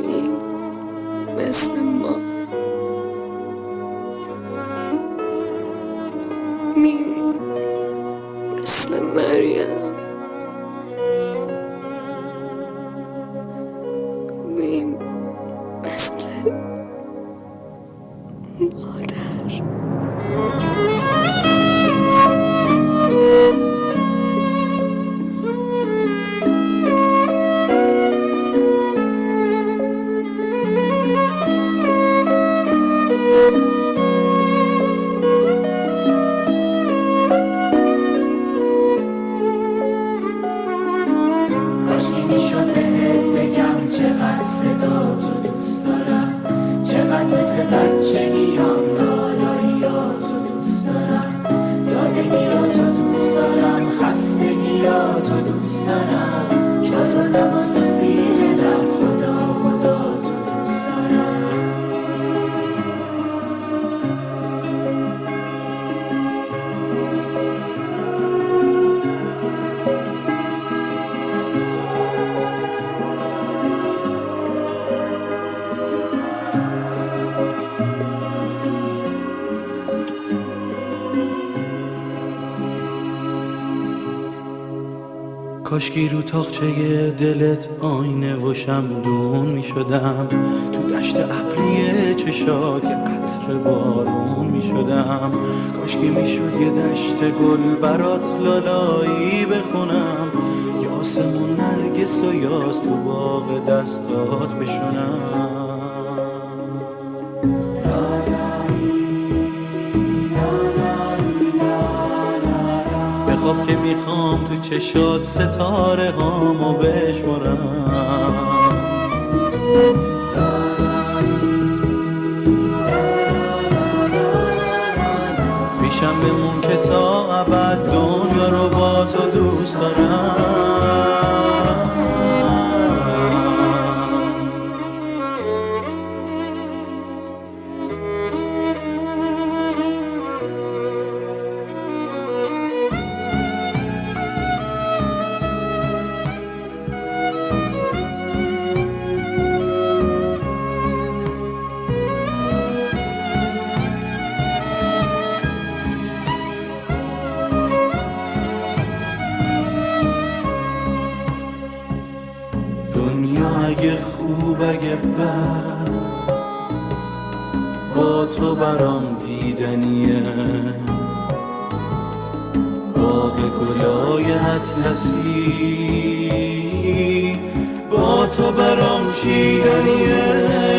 میم مثل ما، میم مثل مریم، میم مثل مادر. کاشکی میشد بهت بگم چقدر صدا تو دوست دارم، چقدر مثل بچگیام لالاییاتو دوست دارم، سادگیاتو دوست دارم، خستگیاتو دوست دارم، چادر نماز و زیر لب خدا خدا تو دوست دارم. کاشکی رو تاقچه دلت آینه و شمدون می شدم، تو دشت ابری چشات یه قطره بارون می شدم. کاشکی می شد یه دشت گل برات لالایی بخونم، یه آسمون نرگس و یاس تو باغ دستات بشونم. بخواب که میخوام تو چشات ستاره هامو بشمرم. پیشم بمون که تا ابد دنیا رو با تو دوست دارم. دنیا اگه خوب اگه بد با تو برام دیدنیه، باغ گلای اطلسی با تو برام چیدنیه.